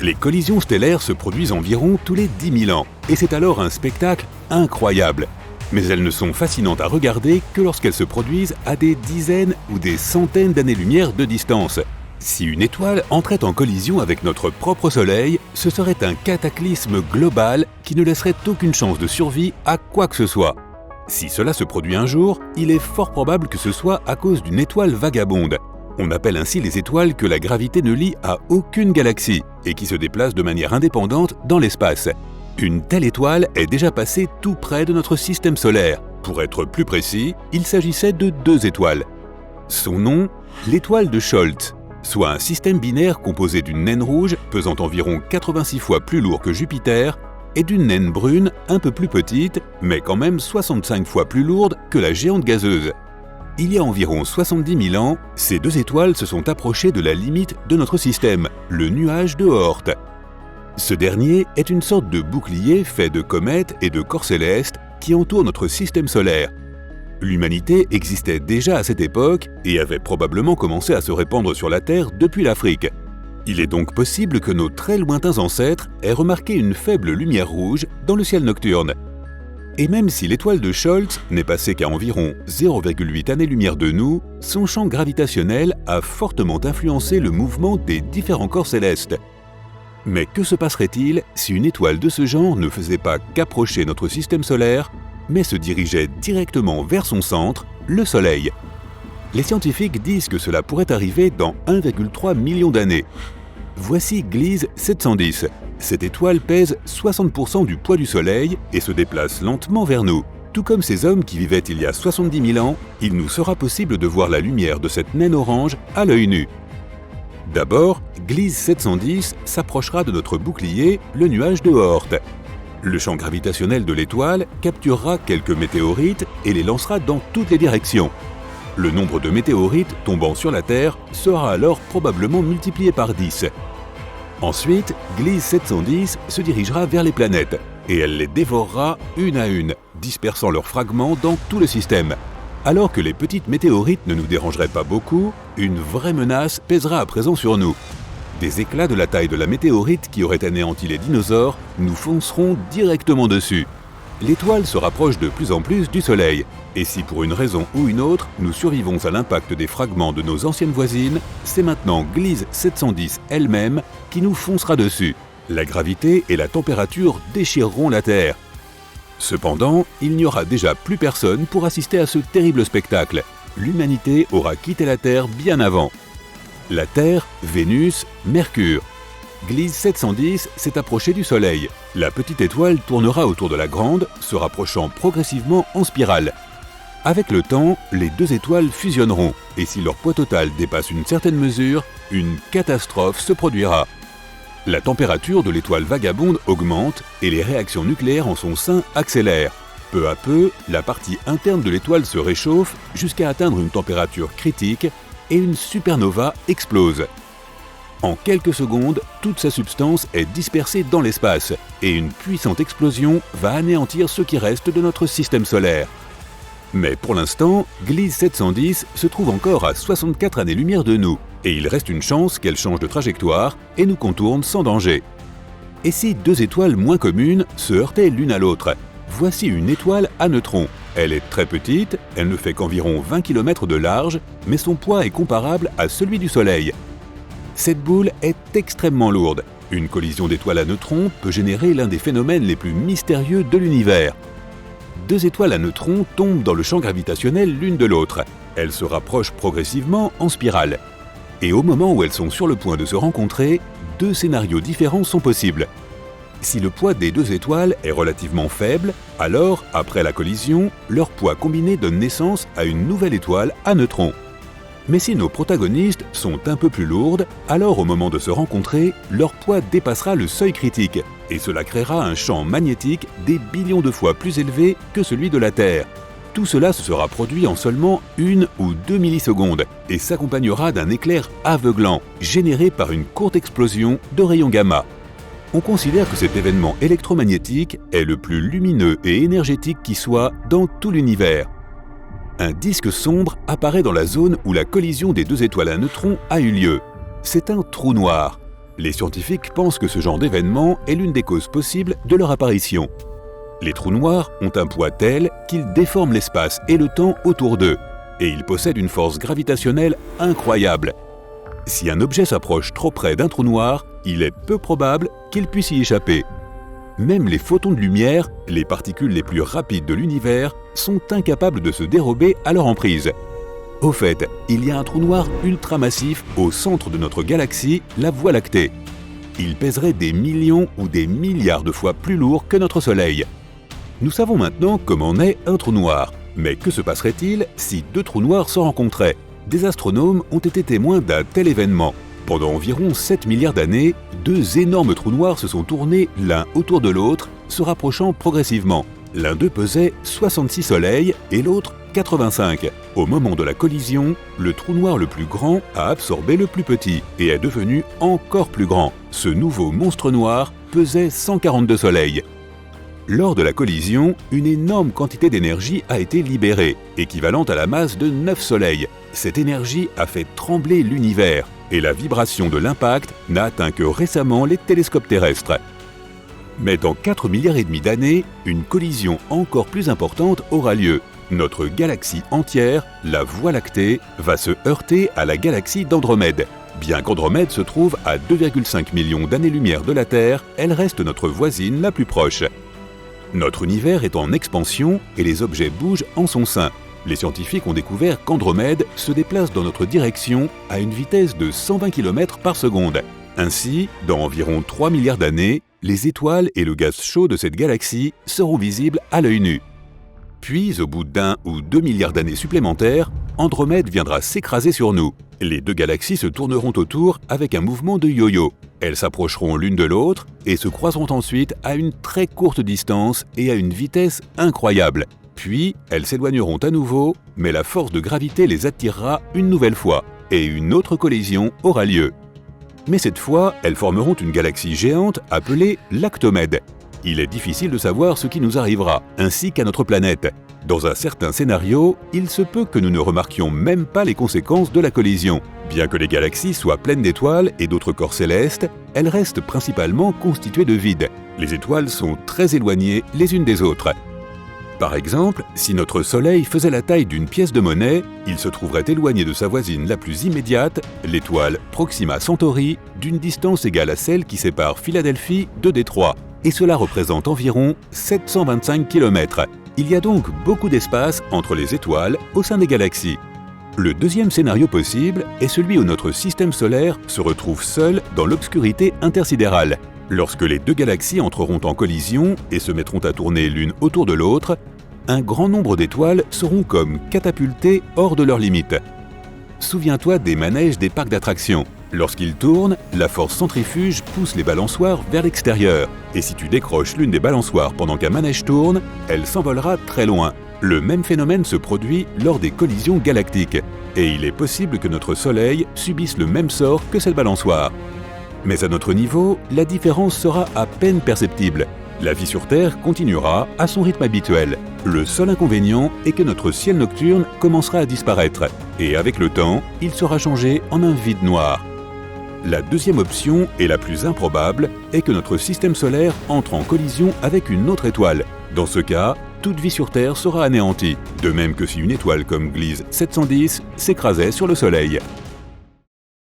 Les collisions stellaires se produisent environ tous les 10 000 ans, et c'est alors un spectacle incroyable. Mais elles ne sont fascinantes à regarder que lorsqu'elles se produisent à des dizaines ou des centaines d'années-lumière de distance. Si une étoile entrait en collision avec notre propre Soleil, ce serait un cataclysme global qui ne laisserait aucune chance de survie à quoi que ce soit. Si cela se produit un jour, il est fort probable que ce soit à cause d'une étoile vagabonde. On appelle ainsi les étoiles que la gravité ne lie à aucune galaxie et qui se déplacent de manière indépendante dans l'espace. Une telle étoile est déjà passée tout près de notre système solaire. Pour être plus précis, il s'agissait de 2 étoiles. Son nom, l'étoile de Scholz, soit un système binaire composé d'une naine rouge pesant environ 86 fois plus lourd que Jupiter et d'une naine brune un peu plus petite, mais quand même 65 fois plus lourde que la géante gazeuse. Il y a environ 70 000 ans, ces 2 étoiles se sont approchées de la limite de notre système, le nuage de Oort. Ce dernier est une sorte de bouclier fait de comètes et de corps célestes qui entourent notre système solaire. L'humanité existait déjà à cette époque et avait probablement commencé à se répandre sur la Terre depuis l'Afrique. Il est donc possible que nos très lointains ancêtres aient remarqué une faible lumière rouge dans le ciel nocturne. Et même si l'étoile de Scholz n'est passée qu'à environ 0,8 années-lumière de nous, son champ gravitationnel a fortement influencé le mouvement des différents corps célestes. Mais que se passerait-il si une étoile de ce genre ne faisait pas qu'approcher notre système solaire, mais se dirigeait directement vers son centre, le Soleil? Les scientifiques disent que cela pourrait arriver dans 1,3 million d'années. Voici Gliese 710. Cette étoile pèse 60% du poids du Soleil et se déplace lentement vers nous. Tout comme ces hommes qui vivaient il y a 70 000 ans, il nous sera possible de voir la lumière de cette naine orange à l'œil nu. D'abord, Gliese 710 s'approchera de notre bouclier, le nuage de Oort. Le champ gravitationnel de l'étoile capturera quelques météorites et les lancera dans toutes les directions. Le nombre de météorites tombant sur la Terre sera alors probablement multiplié par 10. Ensuite, Gliese 710 se dirigera vers les planètes et elle les dévorera une à une, dispersant leurs fragments dans tout le système. Alors que les petites météorites ne nous dérangeraient pas beaucoup, une vraie menace pèsera à présent sur nous. Des éclats de la taille de la météorite qui aurait anéanti les dinosaures nous fonceront directement dessus. L'étoile se rapproche de plus en plus du Soleil, et si pour une raison ou une autre, nous survivons à l'impact des fragments de nos anciennes voisines, c'est maintenant Gliese 710 elle-même qui nous foncera dessus. La gravité et la température déchireront la Terre. Cependant, il n'y aura déjà plus personne pour assister à ce terrible spectacle. L'humanité aura quitté la Terre bien avant. La Terre, Vénus, Mercure. Gliese 710 s'est approchée du Soleil. La petite étoile tournera autour de la grande, se rapprochant progressivement en spirale. Avec le temps, les 2 étoiles fusionneront, et si leur poids total dépasse une certaine mesure, une catastrophe se produira. La température de l'étoile vagabonde augmente et les réactions nucléaires en son sein accélèrent. Peu à peu, la partie interne de l'étoile se réchauffe jusqu'à atteindre une température critique et une supernova explose. En quelques secondes, toute sa substance est dispersée dans l'espace et une puissante explosion va anéantir ce qui reste de notre système solaire. Mais pour l'instant, Gliese 710 se trouve encore à 64 années-lumière de nous et il reste une chance qu'elle change de trajectoire et nous contourne sans danger. Et si 2 étoiles moins communes se heurtaient l'une à l'autre? Voici une étoile à neutrons. Elle est très petite, elle ne fait qu'environ 20 km de large, mais son poids est comparable à celui du Soleil. Cette boule est extrêmement lourde. Une collision d'étoiles à neutrons peut générer l'un des phénomènes les plus mystérieux de l'univers. 2 étoiles à neutrons tombent dans le champ gravitationnel l'une de l'autre. Elles se rapprochent progressivement en spirale. Et au moment où elles sont sur le point de se rencontrer, 2 scénarios différents sont possibles. Si le poids des 2 étoiles est relativement faible, alors, après la collision, leur poids combiné donne naissance à une nouvelle étoile à neutrons. Mais si nos protagonistes sont un peu plus lourdes, alors au moment de se rencontrer, leur poids dépassera le seuil critique, et cela créera un champ magnétique des billions de fois plus élevé que celui de la Terre. Tout cela se sera produit en seulement 1 ou 2 millisecondes, et s'accompagnera d'un éclair aveuglant, généré par une courte explosion de rayons gamma. On considère que cet événement électromagnétique est le plus lumineux et énergétique qui soit dans tout l'univers. Un disque sombre apparaît dans la zone où la collision des 2 étoiles à neutrons a eu lieu. C'est un trou noir. Les scientifiques pensent que ce genre d'événement est l'une des causes possibles de leur apparition. Les trous noirs ont un poids tel qu'ils déforment l'espace et le temps autour d'eux, et ils possèdent une force gravitationnelle incroyable. Si un objet s'approche trop près d'un trou noir, il est peu probable qu'il puisse y échapper. Même les photons de lumière, les particules les plus rapides de l'univers, sont incapables de se dérober à leur emprise. Au fait, il y a un trou noir ultramassif au centre de notre galaxie, la Voie lactée. Il pèserait des millions ou des milliards de fois plus lourd que notre Soleil. Nous savons maintenant comment naît un trou noir. Mais que se passerait-il si deux trous noirs se rencontraient? Des astronomes ont été témoins d'un tel événement. Pendant environ 7 milliards d'années, deux énormes trous noirs se sont tournés l'un autour de l'autre, se rapprochant progressivement. L'un d'eux pesait 66 soleils et l'autre 85. Au moment de la collision, le trou noir le plus grand a absorbé le plus petit et est devenu encore plus grand. Ce nouveau monstre noir pesait 142 soleils. Lors de la collision, une énorme quantité d'énergie a été libérée, équivalente à la masse de 9 soleils. Cette énergie a fait trembler l'univers, et la vibration de l'impact n'a atteint que récemment les télescopes terrestres. Mais dans 4 milliards et demi d'années, une collision encore plus importante aura lieu. Notre galaxie entière, la Voie lactée, va se heurter à la galaxie d'Andromède. Bien qu'Andromède se trouve à 2,5 millions d'années-lumière de la Terre, elle reste notre voisine la plus proche. Notre univers est en expansion et les objets bougent en son sein. Les scientifiques ont découvert qu'Andromède se déplace dans notre direction à une vitesse de 120 km par seconde. Ainsi, dans environ 3 milliards d'années, les étoiles et le gaz chaud de cette galaxie seront visibles à l'œil nu. Puis, au bout d'1 ou 2 milliards d'années supplémentaires, Andromède viendra s'écraser sur nous. Les deux galaxies se tourneront autour avec un mouvement de yo-yo. Elles s'approcheront l'une de l'autre et se croiseront ensuite à une très courte distance et à une vitesse incroyable. Puis, elles s'éloigneront à nouveau, mais la force de gravité les attirera une nouvelle fois et une autre collision aura lieu. Mais cette fois, elles formeront une galaxie géante appelée l'Actomède. Il est difficile de savoir ce qui nous arrivera, ainsi qu'à notre planète. Dans un certain scénario, il se peut que nous ne remarquions même pas les conséquences de la collision. Bien que les galaxies soient pleines d'étoiles et d'autres corps célestes, elles restent principalement constituées de vide. Les étoiles sont très éloignées les unes des autres. Par exemple, si notre Soleil faisait la taille d'une pièce de monnaie, il se trouverait éloigné de sa voisine la plus immédiate, l'étoile Proxima Centauri, d'une distance égale à celle qui sépare Philadelphie de Détroit. Et cela représente environ 725 km. Il y a donc beaucoup d'espace entre les étoiles au sein des galaxies. Le deuxième scénario possible est celui où notre système solaire se retrouve seul dans l'obscurité intersidérale. Lorsque les deux galaxies entreront en collision et se mettront à tourner l'une autour de l'autre, un grand nombre d'étoiles seront comme catapultées hors de leurs limites. Souviens-toi des manèges des parcs d'attractions. Lorsqu'ils tournent, la force centrifuge pousse les balançoires vers l'extérieur. Et si tu décroches l'une des balançoires pendant qu'un manège tourne, elle s'envolera très loin. Le même phénomène se produit lors des collisions galactiques. Et il est possible que notre Soleil subisse le même sort que cette balançoire. Mais à notre niveau, la différence sera à peine perceptible. La vie sur Terre continuera à son rythme habituel. Le seul inconvénient est que notre ciel nocturne commencera à disparaître. Et avec le temps, il sera changé en un vide noir. La deuxième option, et la plus improbable, est que notre système solaire entre en collision avec une autre étoile. Dans ce cas, toute vie sur Terre sera anéantie, de même que si une étoile comme Gliese 710 s'écrasait sur le Soleil.